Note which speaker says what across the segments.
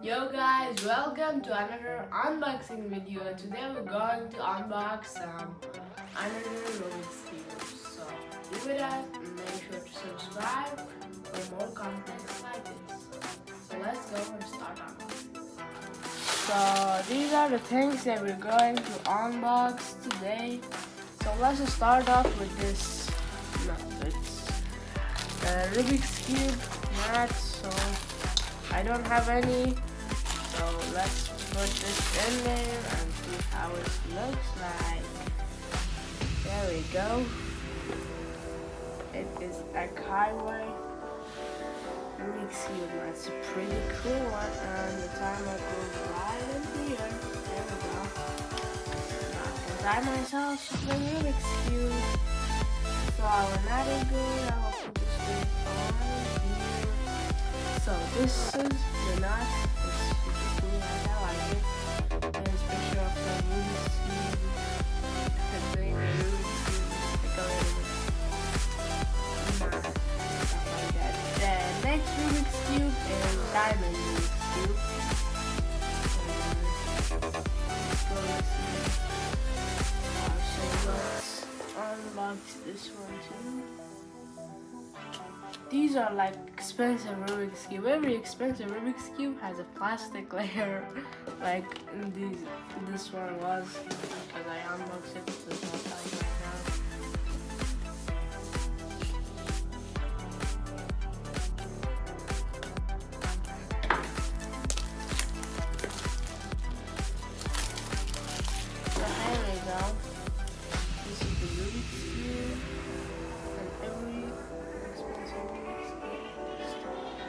Speaker 1: Yo guys, welcome to another unboxing video. Today we're going to unbox another Rubik's Cube. So leave it up and make sure to subscribe for more content like this. So let's go and start unboxing. So these are the things that we're going to unbox today. So let's just start off with this. No, it's Rubik's Cube mat. So I don't have any. So let's put this in there and see how it looks like. There we go. It is a Kaiway Rubik's Cube. That's a pretty cool one, and the timer goes right in here. There we go. Now I can tie myself the Rubik's Cube. So our knot is good. I will put this thing on here. So this is the knot. I like it. There's a picture of the Rubik's Cube and doing the Rubik's Cube like a little bit knot, stuff like that. The next Rubik's Cube is Diamond Rubik's Cube. So let's unbox this one too. These are like expensive Rubik's Cube. Every expensive Rubik's Cube has a plastic layer like this one was, because I unboxed it, so it's not tight right now. So here we go. This is the Rubik's Cube, and every expensive Rubik's Cube starts.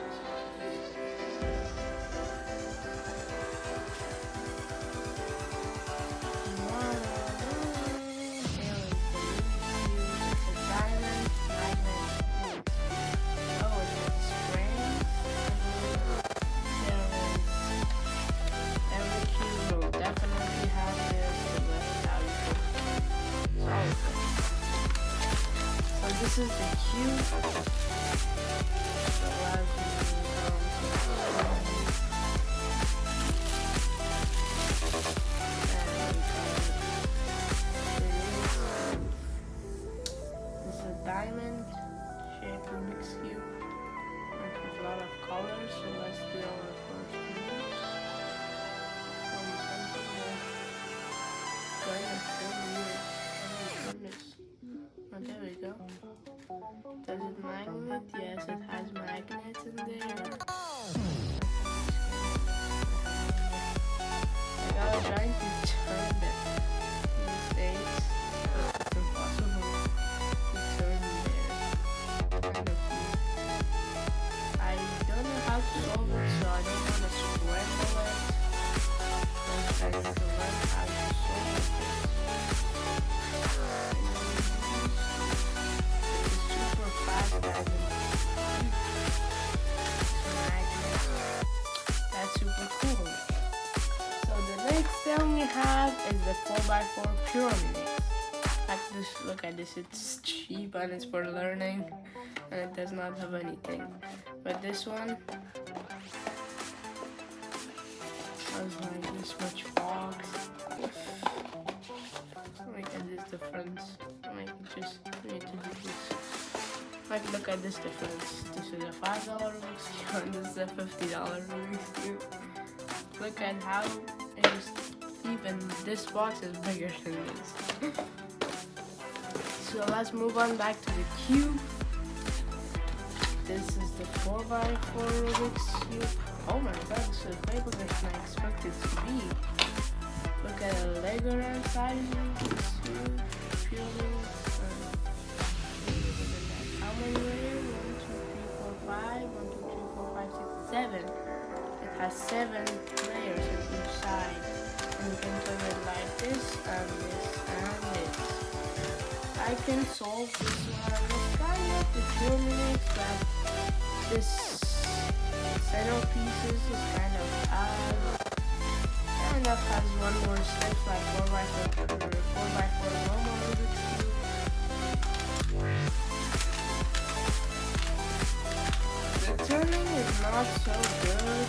Speaker 1: This is the cube. This is a diamond shaped Rubik's Cube. It has a lot of colors, so let's do our first one. Oh, there we go. Does it magnet? Yes, it has magnets in there. I gotta try to turn it these days. It's impossible to turn there. Kind of weird. I don't know how to solve it, so I don't want to scramble it. But I need to learn how to solve it. That's super cool. So the next thing we have is the 4x4 pyramid. Like this, look at this, it's cheap and it's for learning and it does not have anything. But this one has like this much box. Look at this difference. Like just need to do this. Like, look at this difference. This is a $5 Rubik's Cube and this is a $50 Rubik's Cube. Look at how it is, even this box is bigger than this. So let's move on back to the cube. This is the 4x4 Rubik's Cube. Oh my god, this is way bigger than I expected it to be. Look at the leg around side of the Rubik's Cube. Purely. How many layers? 1, 2, 3, 4, 5. 1, 2, 3, 4, 5, 6, 7. It has 7 layers on each side. And you can turn it like this and this and this. I can solve this one. It's kind of the pyramid, but this set of pieces is kind of odd. Kind of has one more step like 4x4 normal Rubik's Cube. The turning is not so good.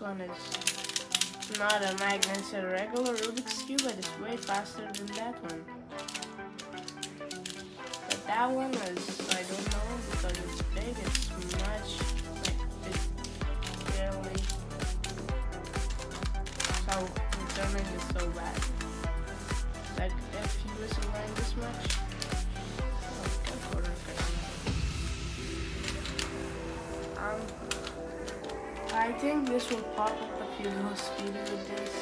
Speaker 1: one is not a magnet, it's a regular Rubik's Cube, but it's way faster than that one. But that one is, I don't know, because it's big, it's much, like, it barely, so returning is so bad. Like, if you listen like this much, I think this will pop up if you go speedy with this.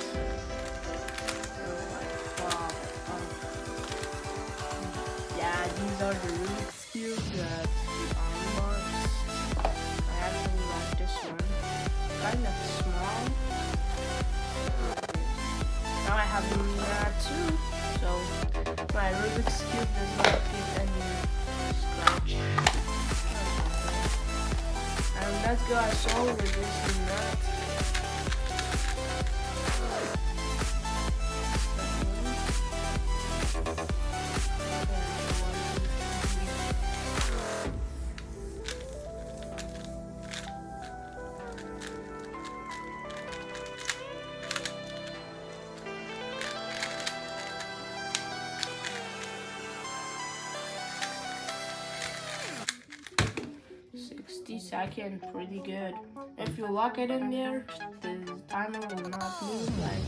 Speaker 1: Yeah, these are the Rubik's Cubes that we unboxed. I actually like this one. Kind of small. Now I have two, so my Rubik's Cube does not get any scratch. And let's go as well with this nut. Second, pretty good. If you lock it in there, the timer will not move. Like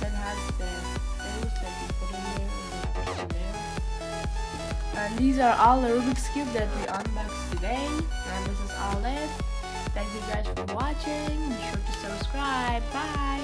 Speaker 1: that has the things that you put in there. And these are all the Rubik's Cube that we unboxed today. And this is all it. Thank you guys for watching. Be sure to subscribe. Bye.